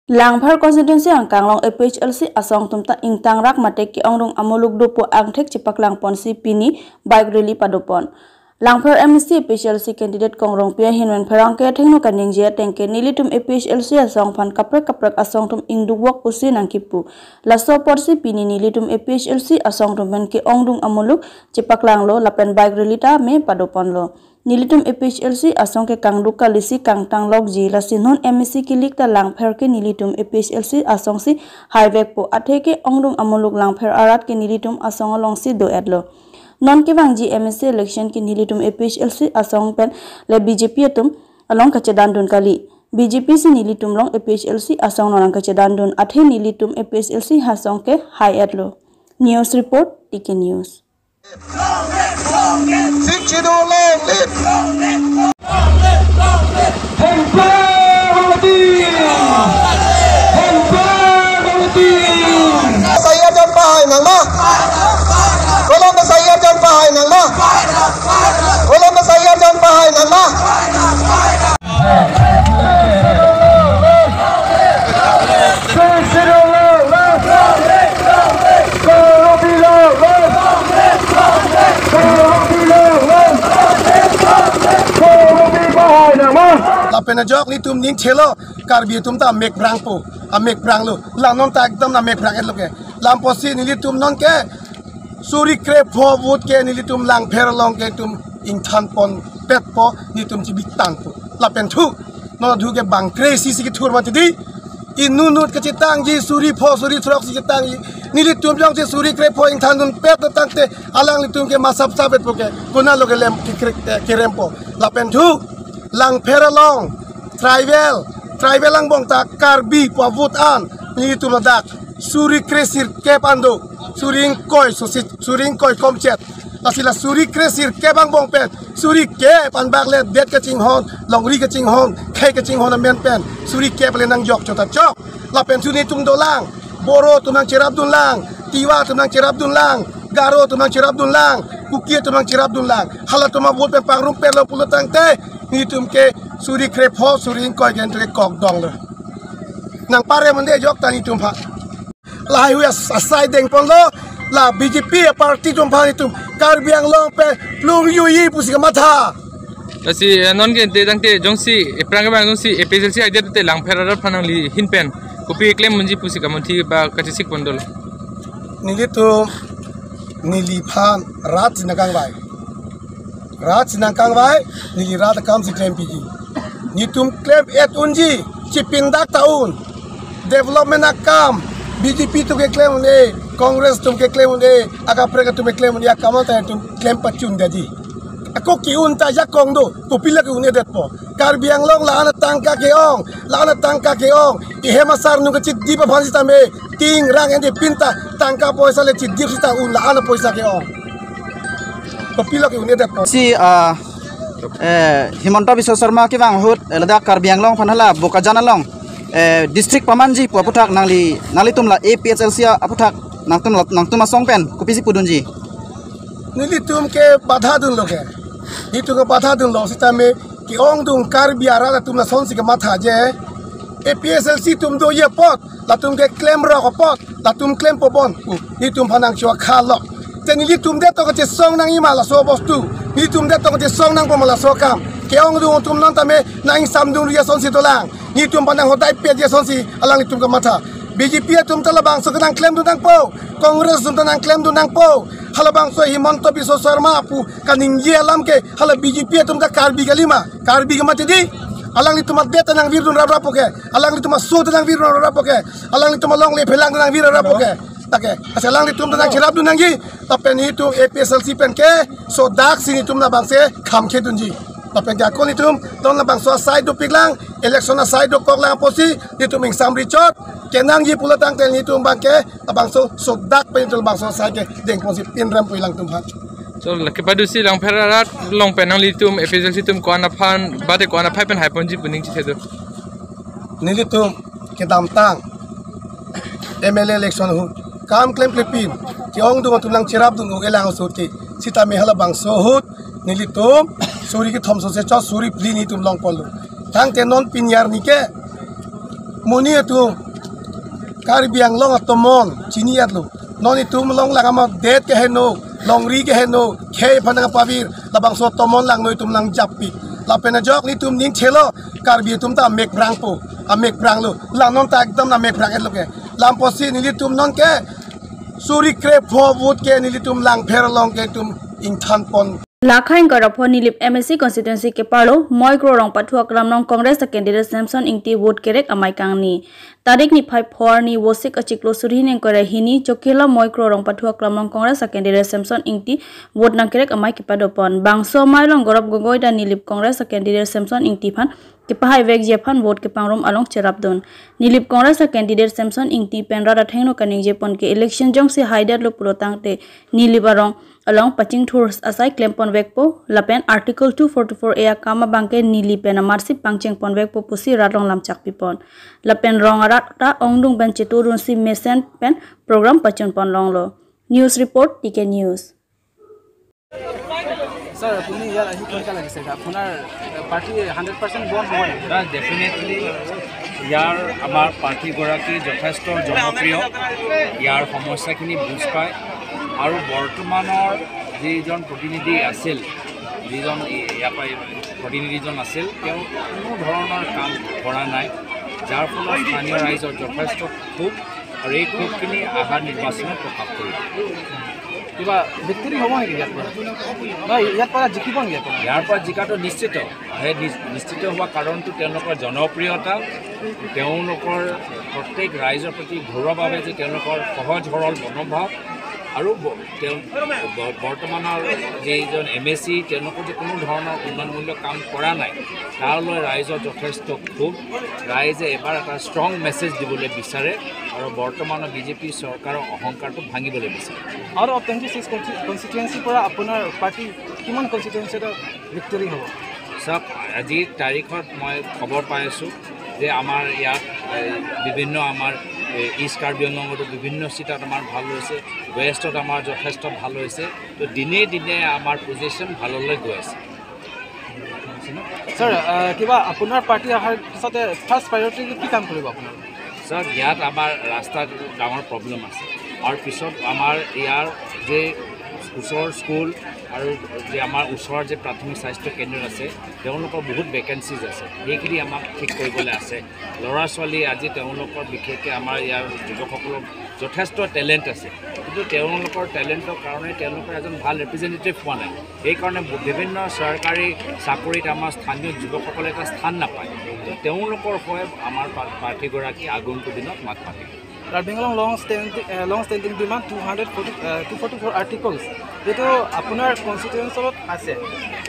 Langphar constituency ang kanglong APHLC asong tumta ingtang rak mate ki ongrung amuluk dupo angthek cipak lang ponsi pini bike rally padopon. Langphar MSC APHLC candidate kongrong pia hinwen pherang ke thengno kaning jia tengke nilitum APHLC asong phan kaprak asong tum ingduwak pusi nangkipu. Laso porsi pini nilitum APHLC asong tum ben ki ongrung amuluk cipak lang lo lapen bike rally ta me padopon lo. Nilitum APHLC asong ke kangduka lisi kangtang log ji lasinhon MSC kilik ta langphar ke nilitum APHLC asong si highway po athe ke ongrung amuluk langphar arat ke nilitum asong along si do edlo non ke wangji MSC election ke nilitum APHLC asong pen le BJP tum along kacedan dun kali BJP si nilitum long APHLC asong non kacedan dun athe nilitum APHLC hasong ke high edlo. News report TK News. Saya dan pahay nang ma. Walang masaya dan pahay nang ma. Walang masaya dan pahay nang ma. Penajok ni tum ning chelo karbi tum ta mek brang po a mek brang lo la non ta ekdam na mek brang et lo ke lam posi ni tum non ke suri kre pho wut ke ni tum lang pher long ke tum ing than pon pet po ni tum chi bik tang po la pen thu no thu ke bang kre si ki thur ma ti di in nu nu ke chitang ji suri pho suri throk si chitang ni tum jong che suri kre pho ing than dun pet tang te alang ni tum ke ma sap sap et po ke kona lo ke lem ki ke rempo la pen thu lang peralong travel lang bong ta karbi pavut an ni tu ladak suri kresir kepando suring koi komchet asila suri kresir kebang bong pen suri ke pan bakle det ka ching hon longri ka ching hon khai ka ching hon men pen suri ke pale nang jok chota chok la pen suni tung dolang boro tu nang cerap dun lang tiwa tu nang cerap dun lang garo tu nang cerap dun lang kukia tu nang cerap dun lang hala tu ma bot pen pang rum pen lo pulatang te ni tum ke suri krepo suri koi gen tre kok dong le nang pare monde jok tani tum pha lai hu asai deng pon lo la BJP party tum pha ni tum karbiang long pe plung yu yi pusi ka matha asi non gen te dang te jongsi prang bang jongsi APHLC idea te lang phera phanang li hin pen kopi claim munji pusi ka monthi ba kachisik pondol nili tum nili phan rat nakang bai rat sinangkang bai nili rat kam si claim pigi ni tum claim et unji chipindak taun development akam BJP tu ke claim ne Congress tum ke claim ne aga prega tum ke claim ne akam ta tum claim pachun daji ako ki unta jakong do kopila ke une det po karbiang long la ana tangka ke ong ihe masar nu ke chit di pa phansi ta me ting rang ende pinta tangka poisa le chit di sita un la ana poisa ke ong kopila ke une det po si Himanta Biswa Sarma ki bang hut ladak karbiang long phanhala bokajana long district pamanji puaputhak nangli tumla APHLC aputhak nangtum asong pen kupisi pudunji nili tum ke badha dun loge itu ke badha dun lo sita me ki ong dung karbiara la tum la sonsi ke matha je APHLC tum do ye pot la tum ke claim ro ko pot la tum claim po bon ni tum phanang chwa khalo te nili tum de to ke song nang ima la so bostu ni tum de to ke song nang po mala so kam ke ong dung tum non ta me nang sam dung ye sonsi dolang ni tum phanang hodai pe ye sonsi alang ni tum ke matha BJP tum talabang so kanang claim dunang po Congress tum tanang claim dunang po halabang so Himanta Biswa Sarma pu kaning ye alam ke hala BJP tum ka karbi kalima karbi ka matidi alang ni tum beta nang virun rap ke alang ni tum so tanang virun rap ke alang ni tum long le phelang nang virun rap ke take asalang ni tum tanang chirap dunang gi tapen hi tum APHLC pen ke so dak sini tum na bang se kham khe dunji tapen ja ko ni tum don na bang so side do piklang election na side do kok lang posi ni tum ing sam richot kenang yi pula tang tel ni tum bangke abang so dak pe tul bang so sai ke deng posi pin ram puilang tum ha so laki padusi lang pherarat long penang litum APHLC tum ko ana phan bate ko ana phaipen haiponji puning chi thedo nili tum ke dam tang MLA election hu kam claim pin ki ong du tum lang chirap du ngel lang so ki sita me hala bang so hut nili tum suri ki thom so se cha suri pli ni tum long pol tang te non pin yar ni ke muni itu Karbi Anglong atomon ciniat lo non itu melong langama det ke heno longri ke heno ke panang pavir labang so tomon lang no itum lang japi la pena jok ni tum ning chelo Karbi tum ta mek brang po mek brang lo lang non ta ekdam na mek brang et lo ke lam posi ni tum non ke suri kre forward ke ni tum lang pher long ke tum ing than pon Lakhain Karapho Nilip MSC constituency ke palo moi kro rong pathua kram nong Congress candidate Samson Ingti vote kerek amai kangni tarik ni 5 ni wosik achiklo suri neng kore hini chokela moi kro rong pathua kram nong Congress candidate Samson Ingti vote nang kerek amai kipadopon bangso mai long gorop gogoi da Nilip Congress candidate Samson Ingti phan kipahai vek jephan vote ke pangrom along cherapdon Nilip Congress candidate Samson Ingti penra da thengno kaning jepon ke election jong se haidat lo pulotang te Nilibarong along paching tours asai klempon vekpo lapen article 244 ea kama bangke nili pen amarsi pangcheng pon vekpo pusi radong lamchak pipon lapen rong arata ongdung ben cheturun si mesen pen program pachon pon longlo news report TK news sir apuni yar ahi kon kala gise apunar party 100% bon hoy definitely ইয়াৰ আমাৰ party গৰাকী যথেষ্ট জনপ্ৰিয় ইয়াৰ সমস্যাখিনি বুজ পায় আৰু বৰ্তমানৰ যিজন প্ৰতিনিধি আছিল যিজন ইয়াৰ প্ৰতিনিধিজন আছিল তেওঁ কোনো ধৰণৰ কাম কৰা নাই যাৰ ফলত স্থানীয় ৰাইজৰ যথেষ্ট ক্ষোভ আৰু এই ক্ষোভখিনি আহাৰ নিৰ্বাচনত প্ৰকাশ কৰিব কিবা ভিক্টৰী হ'ব নেকি ইয়াৰ পৰা জিকিব নেকি ইয়াৰ পৰা জিকাটো নিশ্চিত নিশ্চিত হোৱা কাৰণটো তেওঁলোকৰ জনপ্ৰিয়তা তেওঁলোকৰ প্ৰত্যেক ৰাইজৰ প্ৰতি ঘৰুৱাভাৱে যে তেওঁলোকৰ সহজ সৰল মনোভাৱ আৰু বৰ্তমানৰ যিজন MSC তেওঁলোকৰ যে কোনো ধৰণৰ উন্নয়নমূলক কাম কৰা নাই তাৰলৈ ৰাইজৰ যথেষ্ট ক্ষোভ ৰাইজে এবাৰ এটা ষ্ট্ৰং মেছেজ দিবলৈ বিচাৰে আৰু বৰ্তমানৰ বিজেপি চৰকাৰৰ অহংকাৰটো ভাঙিবলৈ বিচাৰে আৰু 26 কনষ্টিটুৱেন্সি পৰা আপোনাৰ পাৰ্টি কিমান কনষ্টিটুৱেন্সিত ভিক্টৰী হ'ব সব আজিৰ তাৰিখত মই খবৰ পাই আছোঁ যে আমাৰ ইয়াত বিভিন্ন আমাৰ ইষ্ট কাৰ্বি আংলঙতো বিভিন্ন চিটত আমাৰ ভাল হৈছে ৱেষ্টত আমাৰ যথেষ্ট ভাল হৈছে তো দিনে দিনে আমাৰ পজিশ্যন ভাললৈ গৈ আছে স্যাৰ কিবা আপোনাৰ পাৰ্টি অহাৰ পিছতে ফাৰ্ষ্ট প্ৰায়ৰিটি কি কাম কৰিব আপোনাৰ স্যাৰ ইয়াত আমাৰ ৰাস্তাত ডাঙৰ প্ৰব্লেম আছে আৰু পিছত আমাৰ ইয়াৰ যে ওচৰৰ স্কুল আৰু যে আমাৰ ওচৰৰ যে প্ৰাথমিক স্বাস্থ্য কেন্দ্ৰ আছে তেওঁলোকৰ বহুত ভেকেঞ্চিজ আছে সেইখিনি আমাক ঠিক কৰিবলৈ আছে ল'ৰা ছোৱালী আজি তেওঁলোকৰ বিশেষকৈ আমাৰ ইয়াৰ যুৱকসকলৰ যথেষ্ট টেলেণ্ট আছে কিন্তু তেওঁলোকৰ টেলেণ্টৰ কাৰণে তেওঁলোকৰ এজন ভাল ৰিপ্ৰেজেণ্টেটিভ পোৱা নাই সেইকাৰণে বিভিন্ন চৰকাৰী চাকৰিত আমাৰ স্থানীয় যুৱকসকলে এটা স্থান নাপায় তেওঁলোকৰ হৈ আমাৰ প্ৰাৰ্থীগৰাকী আগন্তুক দিনত মাত মাতিব Karbi Anglong long standing demand 244 articles এটো আপোনাৰ কনষ্টিটুৱেন্সিত আছে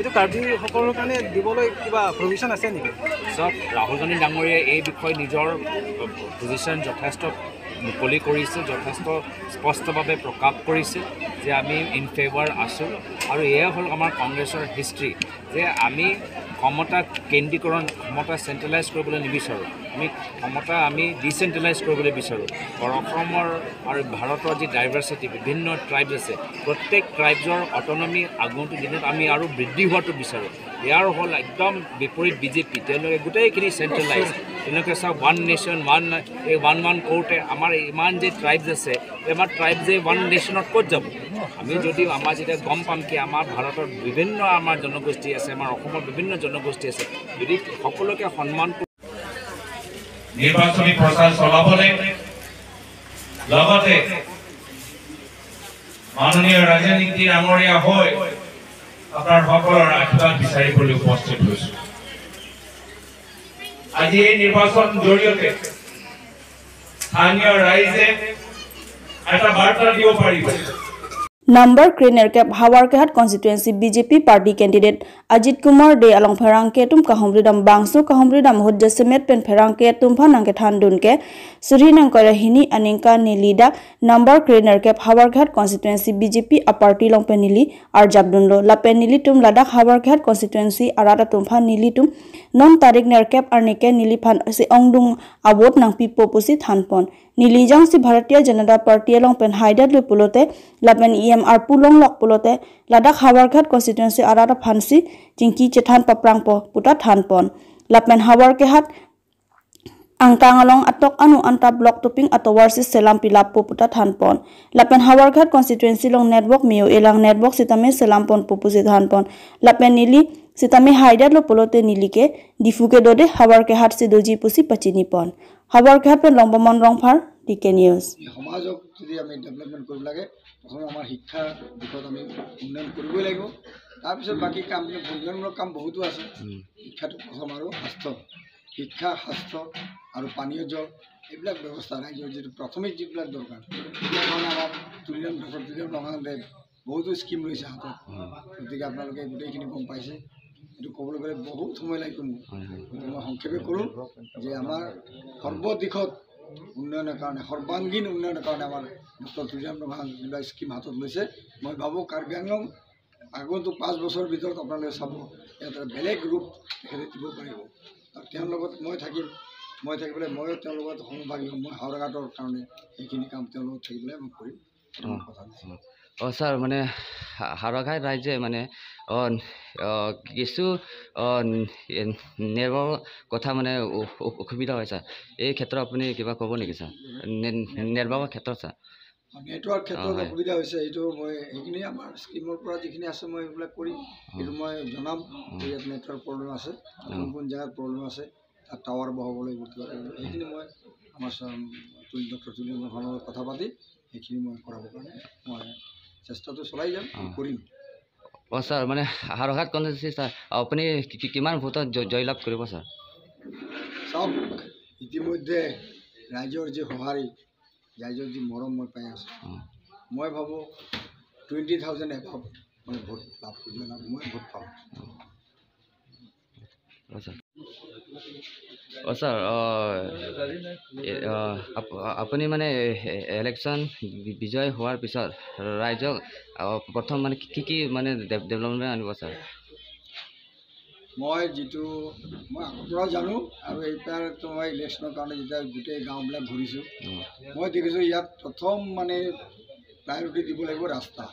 এটো কাৰ্বি সকলৰ কাৰণে দিবলৈ কিবা প্ৰভিজন আছে নেকি সব ৰাহুল গান্ধী ডাঙৰীয়াই এই বিষয়ে নিজৰ পজিশ্যন যথেষ্ট মুকলি কৰিছে যথেষ্ট স্পষ্টভাৱে প্ৰকাশ কৰিছে যে আমি ইন ফেভাৰ আছোঁ আৰু এয়া হ'ল আমাৰ কংগ্ৰেছৰ হিষ্ট্ৰী যে আমি ক্ষমতা কেন্দ্ৰীকৰণ ক্ষমতা চেণ্ট্ৰেলাইজ কৰিবলৈ নিবিচাৰোঁ ক্ষমতা আমি ডিচেণ্ট্ৰেলাইজ কৰিবলৈ বিচাৰোঁ আৰু অসমৰ আৰু ভাৰতৰ যি ডাইভাৰ্চিটি বিভিন্ন ট্ৰাইবছ আছে প্ৰত্যেক ট্ৰাইবছৰ অট'নমি আগন্তুক দিনত আমি আৰু বৃদ্ধি হোৱাটো বিচাৰোঁ ইয়াৰ হ'ল একদম বিপৰীত বিজেপি তেওঁলোকে গোটেইখিনি চেণ্ট্ৰেলাইজ তেওঁলোকে চাওক ওৱান নেশ্যন ওৱান কোৰ্টে আমাৰ ইমান যে ট্ৰাইবছ আছে আমাৰ ট্ৰাইব যে ওৱান নেশ্যনত ক'ত যাব আমি যদি আমাৰ যেতিয়া গম পাম কি আমাৰ ভাৰতৰ বিভিন্ন আমাৰ জনগোষ্ঠী আছে আমাৰ অসমৰ বিভিন্ন জনগোষ্ঠী আছে যদি সকলোকে সন্মান নিৰ্বাচনী প্ৰচাৰ চলাবলৈ লগতে মাননীয় ৰাজনীতি ডাঙৰীয়া হৈ আপোনাৰ সকলৰ আশীৰ্বাদ বিচাৰিবলৈ উপস্থিত হৈছোঁ আজি এই নিৰ্বাচন জৰিয়তে স্থানীয় ৰাইজে এটা বাৰ্তা দিব পাৰিব Number Krener Cap Hawar Kehat constituency BJP party candidate Ajit Kumar De along Pherang ke tum kahomridam bangso kahomridam hod jasemet pen Pherang ke tum phanang ke thandun ke suri nang kore hini aningka nilida Number Krener Cap Hawar Kehat constituency BJP a party long penili ar jabdunlo la penili tum Ladakh Hawar Kehat constituency arada tum phan nili tum non tarik ner cap arnike nili phan se ongdung awot nang pipo pusi thanpon Nilijang si Bharatiya Janata Party along pen haidat le pulote lapen EMR pulong lok pulote Ladakh Hawar Kehat constituency arada phansi jingki chethan paprangpo puta thanpon lapen Hawar Kehat ang tangalong atok anu anta block tuping atau warsis selam pilap puputa thanpon lapen hawarghat constituency long network mio elang network sitame selampon pupusi thanpon lapen nili sitame haidat lo polote nilike difuke dode hawarke hat sidoji pusi pachini pon hawarghat pen longbomon rongphar DK News সমাজক যদি আমি development কৰিব লাগে প্ৰথমে আমাৰ শিক্ষা দিশত আমি উন্নয়ন কৰিবই লাগিব তাৰপিছত বাকি কাম উন্নয়নমূলক কাম বহুতো আছে শিক্ষাটো প্ৰথম আৰু স্বাস্থ্য শিক্ষা স্বাস্থ্য আৰু পানীয় জল এইবিলাক ব্যৱস্থা ৰাজ্যৰ যিটো প্ৰাথমিক যিবিলাক দৰকাৰ সেইকাৰণে আমাৰ তুলিৰাম ডক্টৰ তুলিৰাম ৰঙাদেৱ বহুতো স্কিম লৈছে হাতত গতিকে আপোনালোকে গোটেইখিনি গম পাইছে এইটো ক'বলৈ গ'লে বহুত সময় লাগিব মোক গতিকে মই সংক্ষেপে কৰোঁ যে আমাৰ সৰ্বদিশত উন্নয়নৰ কাৰণে সৰ্বাংগীন উন্নয়নৰ কাৰণে আমাৰ ডক্টৰ তুলিৰাম ৰঙাদেৱে যিবিলাক স্কিম হাতত লৈছে মই ভাবোঁ কাৰ্বি আংলং আগন্তুক 5 বছৰৰ ভিতৰত আপোনালোকে চাব এটা বেলেগ ৰূপ তেখেতে দিব পাৰিব আৰু তেওঁৰ লগত মই থাকিবলৈ ময়ো তেওঁৰ লগত সহভাগী হ'ম মই হাওৰাঘাটৰ কাৰণে এইখিনি কাম তেওঁৰ লগত থাকিবলৈ মই কৰিম স্যার মানে হাওড়াঘাট রাজ্যে মানে কিছু নির্ভর কথা মানে অসুবিধা হয় স্যার এই ক্ষেত্রে আপনি কিবা ক'ব নেকি স্যার নিৰ্বাহৰ ক্ষেত্ৰত স্যাৰ নেটওয়াৰ্ক ক্ষেত্ৰত অসুবিধা হৈছে এইটো মই এইখিনি আমাৰ স্কিমৰ পৰা যিখিনি আছে মই এইবিলাক কৰিম এইটো মই জনাম যে ইয়াত নেটওয়াৰ্ক প্ৰব্লেম আছে কোন জায়গাত প্ৰব্লেম আছে তাত টাৱাৰ বহাবলৈ এইখিনি মই আমাৰ ডক্টৰ তুলিৰাম ৰঙাদেৱৰ লগত কথা পাতি এইখিনি মই কৰাবৰ কাৰণে মই চেষ্টাটো চলাই যাম কৰিম স্যাৰ মানে হাওড়াঘাট কনস্টিটুয়েন্সি স্যাৰ আপনি কিমান ভোটত জয়লাভ কৰিব স্যাৰ চাওক ইতিমধ্যে ৰাইজৰ যি সঁহাৰি ৰাইজৰ যি মৰম মই পাই আছোঁ মই ভাবোঁ 20,000 এভাৱ মই ভোট লাভ কৰিব মই ভোট পাম স্যাৰ আপুনি মানে ইলেকশ্যন বিজয় হোৱাৰ পিছত ৰাইজক প্ৰথম মানে কি মানে ডেভেলপমেণ্ট আনিব স্যাৰ মই যিটো মই আগৰ পৰা জানো আৰু এইবাৰতো মই ইলেকশ্যনৰ কাৰণে যেতিয়া গোটেই গাঁওবিলাক ঘূৰিছোঁ মই দেখিছোঁ ইয়াত প্ৰথম মানে প্ৰায়ৰিটি দিব লাগিব ৰাস্তা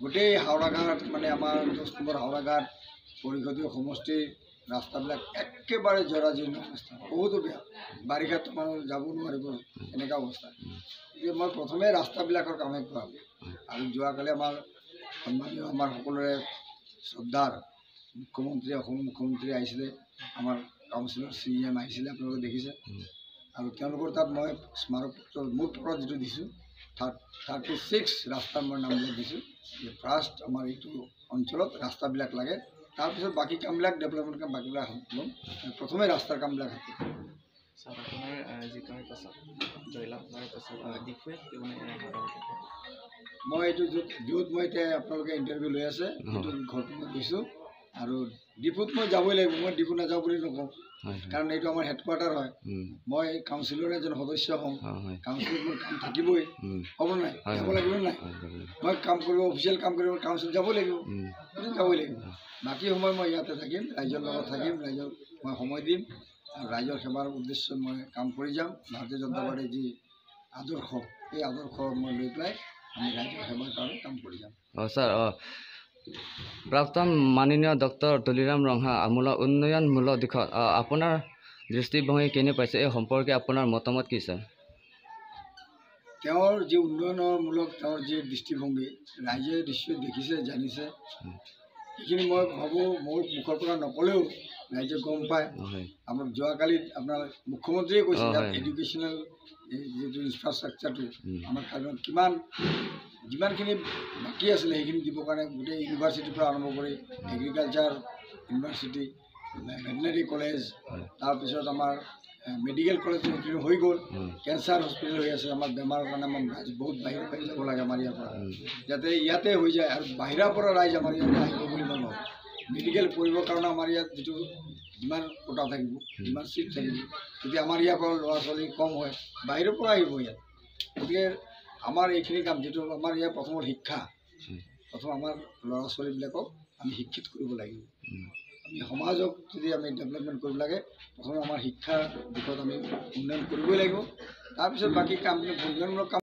গোটেই হাওৰাঘাট মানে আমাৰ 10 নম্বৰ হাওৰাঘাট পৰিষদীয় সমষ্টিৰ ৰাস্তাবিলাক একেবাৰে জৰাজীৰ্ণ অৱস্থা বহুতো বেয়া বাৰিষাত মানুহ যাব নোৱাৰিব এনেকুৱা অৱস্থা গতিকে মই প্ৰথমে ৰাস্তাবিলাকৰ কামে কৰাম আৰু যোৱাকালি আমাৰ সন্মানীয় আমাৰ সকলোৰে শ্ৰদ্ধাৰ মুখ্যমন্ত্ৰী অসম মুখ্যমন্ত্ৰী আহিছিলে আমাৰ কাউন্সিলৰ CM আহিছিলে আপোনালোকে দেখিছে আৰু তেওঁলোকৰ তাত মই স্মাৰকপত্ৰ মোৰ পৰা যিটো দিছোঁ 36 ৰাস্তাৰ মই নামবিলাক দিছোঁ যে ফাৰ্ষ্ট আমাৰ এইটো অঞ্চলত ৰাস্তাবিলাক লাগে তাৰপিছত বাকী কামবিলাক ডেভেলপমেণ্ট কাম বাকীবিলাক হাতত ল'ম প্ৰথমে ৰাস্তাৰ কামবিলাক হাতত স্যাৰ আপনাৰ জিকাৰ পাছত জয়লাভ হোৱাৰ পাছত ডিফুৱেট মই এইটো য'ত মই এতিয়া আপোনালোকে ইণ্টাৰভিউ লৈ আছে সেইটো ঘৰটো মই গৈছোঁ আৰু ডিপুত মই যাবই লাগিব মই ডিপু নাযাওঁ বুলি নকওঁ কাৰণ এইটো আমাৰ হেডকোৱাৰ্টাৰ হয় মই কাউন্সিলৰ এজন সদস্য হ'ম কাউন্সিলত মোৰ কাম থাকিবই হ'ব নাই যাব লাগিব নাই মই কাম কৰিব অফিচিয়েল কাম কৰিব কাউন্সিল যাবই লাগিব বাকী সময় মই ইয়াতে থাকিম ৰাইজৰ লগত থাকিম ৰাইজক মই সময় দিম আৰু ৰাইজৰ সেৱাৰ উদ্দেশ্যত মই কাম কৰি যাম ভাৰতীয় জনতা পাৰ্টীৰ যি আদৰ্শ এই আদৰ্শ মই লৈ পেলাই আমি ৰাইজৰ সেৱাৰ কাৰণে কাম কৰি যাম স্যাৰ প্ৰাক্তন মাননীয় ডক্টৰ তুলিৰাম ৰঙা আমূলক উন্নয়নমূলক দিশত আপোনাৰ দৃষ্টিভংগী কেনে পাইছে এই সম্পৰ্কে আপোনাৰ মতামত কি স্যাৰ তেওঁৰ যি উন্নয়নমূলক তেওঁৰ যি দৃষ্টিভংগী ৰাইজে নিশ্চয় দেখিছে জানিছে এইখিনি মই ভাবোঁ মোৰ মুখৰ পৰা নকলেও ৰাইজে গম পায় আমাৰ যোৱাকালিত আপোনাৰ মুখ্যমন্ত্ৰীয়ে কৈছে ইয়াত এডুকেশ্যনেল যিটো ইনফ্ৰাষ্ট্ৰাকচাৰটো আমাৰ কাৰণত যিমানখিনি বাকী আছিলে সেইখিনি দিবৰ কাৰণে গোটেই ইউনিভাৰ্চিটিৰ পৰা আৰম্ভ কৰি এগ্ৰিকালচাৰ ইউনিভাৰ্চিটি ভেটেনেৰী কলেজ তাৰপিছত আমাৰ মেডিকেল কলেজ হৈ গ'ল কেঞ্চাৰ হস্পিটেল হৈ আছে আমাৰ বেমাৰৰ কাৰণে আমাৰ ৰাইজ বহুত বাহিৰৰ পৰা যাব লাগে আমাৰ ইয়াৰ পৰা যাতে ইয়াতে হৈ যায় আৰু বাহিৰৰ পৰা ৰাইজ আমাৰ ইয়াতে আহিব বুলি মই ভাবোঁ মেডিকেল পঢ়িবৰ কাৰণে আমাৰ ইয়াত যিটো যিমান কোটা থাকিব যিমান চিট থাকিব যদি আমাৰ ইয়াৰ পৰা ল'ৰা ছোৱালী কম হয় বাহিৰৰ পৰা আহিব ইয়াত গতিকে আমাৰ এইখিনি কাম যিটো আমাৰ ইয়াৰ প্ৰথমত শিক্ষা প্ৰথম আমাৰ ল'ৰা ছোৱালীবিলাকক আমি শিক্ষিত কৰিব লাগিব আমি সমাজক যদি আমি ডেভেলপমেণ্ট কৰিব লাগে প্ৰথমে আমাৰ শিক্ষাৰ দিশত আমি উন্নয়ন কৰিবই লাগিব তাৰপিছত বাকী কাম উন্নয়নমূলক কাম